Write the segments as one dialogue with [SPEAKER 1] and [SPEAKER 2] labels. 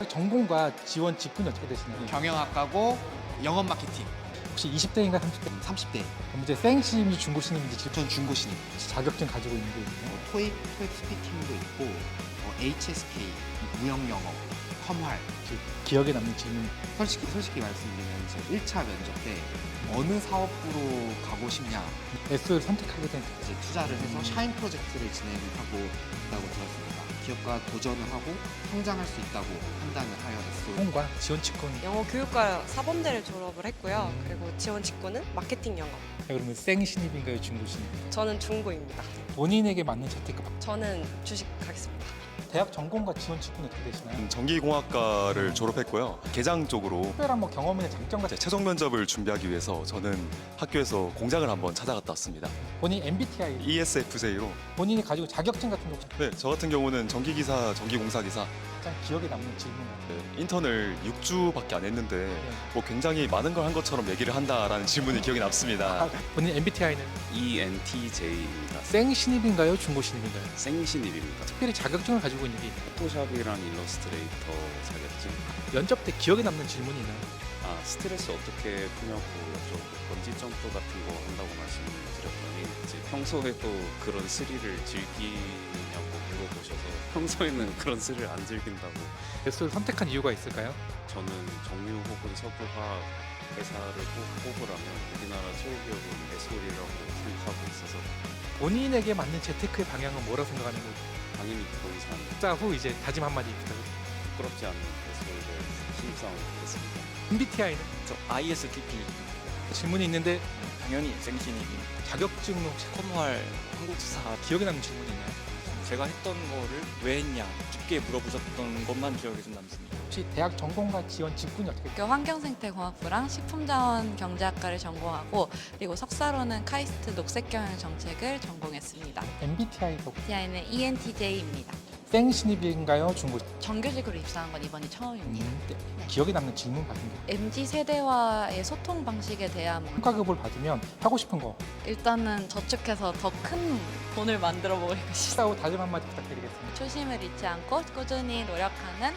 [SPEAKER 1] 전공과 지원 직군이 어떻게 되시나요?
[SPEAKER 2] 경영학과고 영업 마케팅.
[SPEAKER 1] 혹시 20대인가 30대?
[SPEAKER 2] 30대.
[SPEAKER 1] 그럼 이제 생신임이 중고신임인지
[SPEAKER 2] 전 중고신입.
[SPEAKER 1] 자격증 가지고 있는 게 있나요?
[SPEAKER 2] 토익 스피킹도 있고 HSK, 무역 영어, 컴활.
[SPEAKER 1] 혹시 기억에 남는 질문.
[SPEAKER 2] 솔직히 말씀드리면 제 1차 면접 때 어느 사업부로 가고 싶냐
[SPEAKER 1] S를 선택하게 된
[SPEAKER 2] 이제 투자를 해서 샤인 프로젝트를 진행하고 있다고 들었습니다. 기업과 도전을 하고 성장할 수 있다고 판단을 하여 SO
[SPEAKER 1] 전공과 지원 직군.
[SPEAKER 3] 영어 교육과 사범대를 졸업을 했고요. 그리고 지원 직군은 마케팅 영어.
[SPEAKER 1] 그러면 생신입인가요, 중고신입?
[SPEAKER 3] 저는 중고입니다.
[SPEAKER 1] 본인에게 맞는 재테크.
[SPEAKER 3] 저는 주식 가겠습니다.
[SPEAKER 1] 대학 전공과 지원 직군이 어떻게 되시나요?
[SPEAKER 4] 전기공학과를 졸업했고요. 개장 쪽으로
[SPEAKER 1] 특별한 뭐 경험이나 장점 같은
[SPEAKER 4] 최종 면접을 준비하기 위해서 저는 학교에서 공장을 한번 찾아갔다 왔습니다.
[SPEAKER 1] 본인 MBTI
[SPEAKER 4] ESFJ로.
[SPEAKER 1] 본인이 가지고 자격증 같은 거 혹시
[SPEAKER 4] 네, 저 같은 경우는 전기기사, 전기공사기사.
[SPEAKER 1] 가장 기억에 남는 질문.
[SPEAKER 4] 네, 인턴을 6주밖에 안 했는데 뭐 굉장히 많은 걸 한 것처럼 얘기를 한다라는 질문이 기억에 남습니다.
[SPEAKER 1] 본인 MBTI는
[SPEAKER 5] ENTJ입니다.
[SPEAKER 1] 생신입인가요, 중고신입인가요?
[SPEAKER 5] 생신입입니다.
[SPEAKER 1] 특별히 자격증을 가지고 있는 게 있나요?
[SPEAKER 5] 포토샵이랑 일러스트레이터 자격증.
[SPEAKER 1] 면접 때 기억에 남는 질문이 있나요?
[SPEAKER 5] 스트레스 어떻게 푸냐고 여쭤보고 번지 점프 같은 거 한다고 말씀을 드렸더니 이제 평소에도 그런 스릴을 즐기냐고 물어보셔서 평소에는 그런 스릴을 안 즐긴다고.
[SPEAKER 1] S를 선택한 이유가 있을까요?
[SPEAKER 5] 저는 정유 혹은 석유화학 회사를 뽑으라면 우리나라 최고 기업은 SO리라고 생각하고 있어서
[SPEAKER 1] 본인에게 맞는 재테크의 방향은 뭐라고 생각하는 거죠?
[SPEAKER 5] 당연히 부동산.
[SPEAKER 1] 투자 후 이제 다짐 한마디 부탁드립니다.
[SPEAKER 5] 부끄럽지 않은 SO에 대해 신입사원이 되겠습니다.
[SPEAKER 1] MBTI는
[SPEAKER 6] 저 ISTP
[SPEAKER 1] 질문이 있는데
[SPEAKER 6] 당연히 생신입니다.
[SPEAKER 1] 자격증은 혹시
[SPEAKER 6] 컴활 한국사
[SPEAKER 1] 기억에 남는 질문이 있나요?
[SPEAKER 6] 제가 했던 거를 왜 했냐 깊게 물어보셨던 것만 기억에 좀 남습니다.
[SPEAKER 1] 혹시 대학 전공과 지원 직군이 어떻게 돼요?
[SPEAKER 7] 학교 환경생태공학부랑 식품자원경제학과를 전공하고 그리고 석사로는 카이스트 녹색경영정책을 전공했습니다.
[SPEAKER 1] MBTI도
[SPEAKER 7] TI는 ENTJ입니다.
[SPEAKER 1] 생신입인가요, 중고?
[SPEAKER 7] 정규직으로 입사한 건 이번이 처음입니다.
[SPEAKER 1] 기억에 남는 질문 같은 게
[SPEAKER 7] MZ 세대와의 소통 방식에 대한
[SPEAKER 1] 성과급을 받으면 하고 싶은 거
[SPEAKER 7] 일단은 저축해서 더 큰 돈을 만들어 먹으니까
[SPEAKER 1] 식사 후 다짐 한마디 부탁드리겠습니다.
[SPEAKER 7] 초심을 잃지 않고 꾸준히 노력하는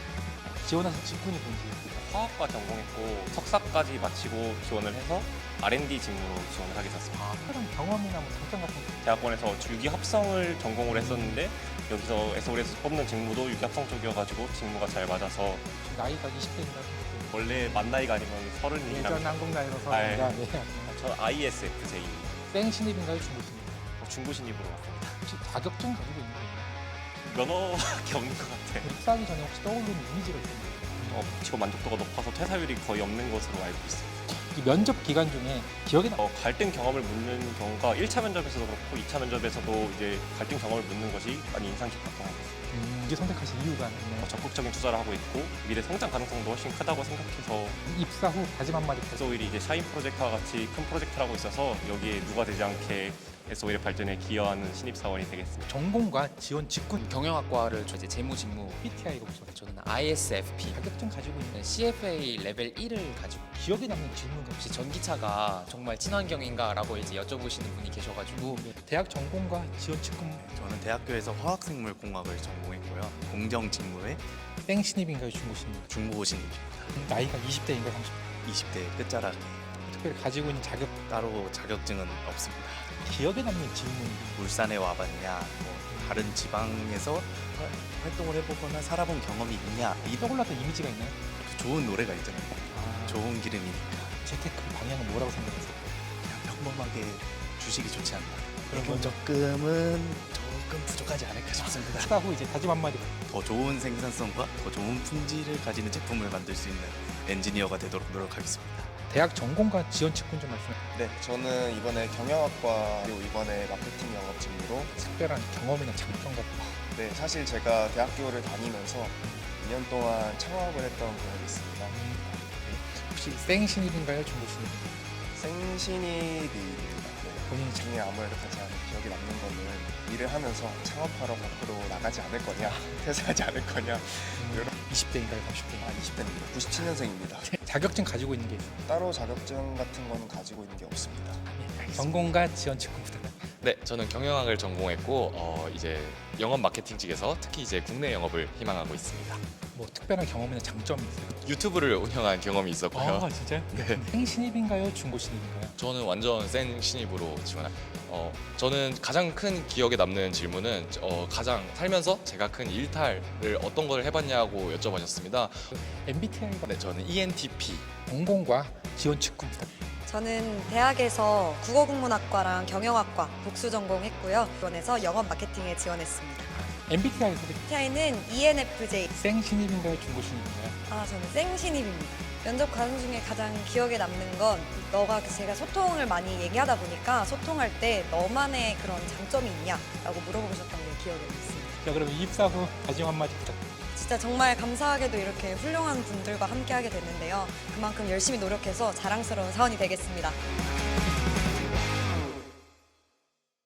[SPEAKER 1] 지원하신 직군이 뭔지.
[SPEAKER 8] 화학과 전공했고 석사까지 마치고 지원을 해서 R&D 직무로 지원을 하게 됐습니다.
[SPEAKER 1] 특별한 경험이나 뭐 장점 같은 거.
[SPEAKER 8] 대학원에서 유기 합성을 전공으로 했었는데 여기서 에서울에서 뽑는 직무도 유기 합성 쪽이어가지고 직무가 잘 맞아서
[SPEAKER 1] 지금 나이가 20대인가 30대.
[SPEAKER 8] 원래 만 나이가 아니면
[SPEAKER 1] 예전
[SPEAKER 8] 서른이랑
[SPEAKER 1] 한국 나이로서
[SPEAKER 8] 아, 예.
[SPEAKER 1] 네.
[SPEAKER 8] 저는 ISFJ입니다.
[SPEAKER 1] 생신입인가요, 중고신입인가요?
[SPEAKER 8] 중고신입으로 왔습니다.
[SPEAKER 1] 혹시 자격증 가지고 있는 게 있나요?
[SPEAKER 8] 면허밖에 없는 것 같아요.
[SPEAKER 1] 입사하기 전에 혹시 떠오르는 이미지가 있나요?
[SPEAKER 8] 직업 만족도가 높아서 퇴사율이 거의 없는 것으로 알고 있습니다.
[SPEAKER 1] 이 면접 기간 중에 기억에 남.
[SPEAKER 8] 갈등 경험을 묻는 경우가 1차 면접에서도 그렇고 2차 면접에서도 이제 갈등 경험을 묻는 것이 많이 인상 깊었던 것 같습니다.
[SPEAKER 1] 이게 선택하신 이유가 있나요?
[SPEAKER 8] 적극적인 투자를 하고 있고 미래 성장 가능성도 훨씬 크다고 생각해서
[SPEAKER 1] 입사 후 다짐 한마디 부탁드립니다.
[SPEAKER 8] SO일이 이제 샤인 프로젝트와 같이 큰 프로젝트를 하고 있어서 여기에 누가 되지 않게 SO일의 발전에 기여하는 신입사원이 되겠습니다.
[SPEAKER 1] 전공과 지원 직군.
[SPEAKER 9] 경영학과를 이제 재무직무.
[SPEAKER 1] MBTI가 혹시 어떻게
[SPEAKER 9] 저는 ISFP
[SPEAKER 1] 자격증 가지고 있는
[SPEAKER 9] CFA 레벨 1을 가지고
[SPEAKER 1] 기억에 남는 질문가 혹시
[SPEAKER 9] 혹시 전기차가 정말 친환경인가라고 이제 여쭤보시는 분이 계셔가지고
[SPEAKER 1] 대학 전공과 지원 직군.
[SPEAKER 10] 저는 대학교에서 화학생물공학을 전공했고요. 공정 직무에
[SPEAKER 1] 생신입인가요, 중고신입?
[SPEAKER 10] 중고신입니다.
[SPEAKER 1] 나이가 20대인가 30대?
[SPEAKER 10] 20대 끝자락.
[SPEAKER 1] 특별히 가지고 있는 자격.
[SPEAKER 10] 따로 자격증은 없습니다.
[SPEAKER 1] 기억에 남는 질문.
[SPEAKER 10] 울산에 와봤냐, 뭐 다른 지방에서 활동을 해보거나 살아본 경험이 있냐, 이
[SPEAKER 1] 떠올랐던 이미지가 있나요?
[SPEAKER 10] 좋은 노래가 있잖아요. 좋은 기름이니까
[SPEAKER 1] 재테크 방향은 뭐라고 생각하세요?
[SPEAKER 10] 그냥 평범하게 주식이 좋지 않나.
[SPEAKER 1] 그런
[SPEAKER 10] 예금 적금은 조금 부족하지 않을까 싶습니다.
[SPEAKER 1] 식사 후 이제 다짐 한마디.
[SPEAKER 10] 더 좋은 생산성과 더 좋은 품질을 가지는 제품을 만들 수 있는 엔지니어가 되도록 노력하겠습니다.
[SPEAKER 1] 대학 전공과 지원 직군 좀 말씀해.
[SPEAKER 11] 네, 저는 이번에 경영학과 그리고 이번에 마케팅 영업 직무로
[SPEAKER 1] 특별한 경험이나 장점 같은 거.
[SPEAKER 11] 네, 사실 제가 대학교를 다니면서 2년 동안 창업을 했던 경험이 있습니다.
[SPEAKER 1] 혹시 생신입인가요, 중고신입인가요?
[SPEAKER 11] 생신입입니다. 네,
[SPEAKER 1] 본인이
[SPEAKER 11] 작년에 아무래도 가장 기억에 남는 거는 일을 하면서 창업하러 밖으로 나가지 않을 거냐, 퇴사하지 않을 거냐.
[SPEAKER 1] 20대인가요, 30대?
[SPEAKER 11] 20대입니다. 97년생입니다.
[SPEAKER 1] 자격증 가지고 있는 게 있어요.
[SPEAKER 11] 따로 자격증 같은 거는 가지고 있는 게 없습니다.
[SPEAKER 1] 전공과 지원 직군 부탁드립니다.
[SPEAKER 12] 네, 저는 경영학을 전공했고 이제 영업 마케팅직에서 특히 이제 국내 영업을 희망하고 있습니다.
[SPEAKER 1] 뭐 특별한 경험이나 장점이 있어요?
[SPEAKER 12] 유튜브를 운영한 경험이 있었고요.
[SPEAKER 1] 아 진짜요?
[SPEAKER 12] 네.
[SPEAKER 1] 생신입인가요? 중고신입인가요?
[SPEAKER 12] 저는 완전 센 신입으로 지원합니다. 저는 가장 큰 기억에 남는 질문은 가장 살면서 제가 큰 일탈을 어떤 걸 해봤냐고 여쭤보셨습니다.
[SPEAKER 1] MBTI가
[SPEAKER 12] 네, 저는 ENTP.
[SPEAKER 1] 전공과 지원 직군 부탁드립니다.
[SPEAKER 13] 저는 대학에서 국어국문학과랑 경영학과 복수 전공했고요. 이번에서 영업 마케팅에 지원했습니다.
[SPEAKER 1] MBTI 소개.
[SPEAKER 13] MBTI는 ENFJ.
[SPEAKER 1] 생신입인가요? 중고신입인가요?
[SPEAKER 13] 저는 생신입입니다. 면접 과정 중에 가장 기억에 남는 건 제가 소통을 많이 얘기하다 보니까 소통할 때 너만의 그런 장점이 있냐라고 물어보셨던 게 기억에 남습니다.
[SPEAKER 1] 자, 그럼 입사 후 다짐 한마디 부탁드립니다.
[SPEAKER 13] 진짜 정말 감사하게도 이렇게 훌륭한 분들과 함께하게 됐는데요. 그만큼 열심히 노력해서 자랑스러운 사원이 되겠습니다.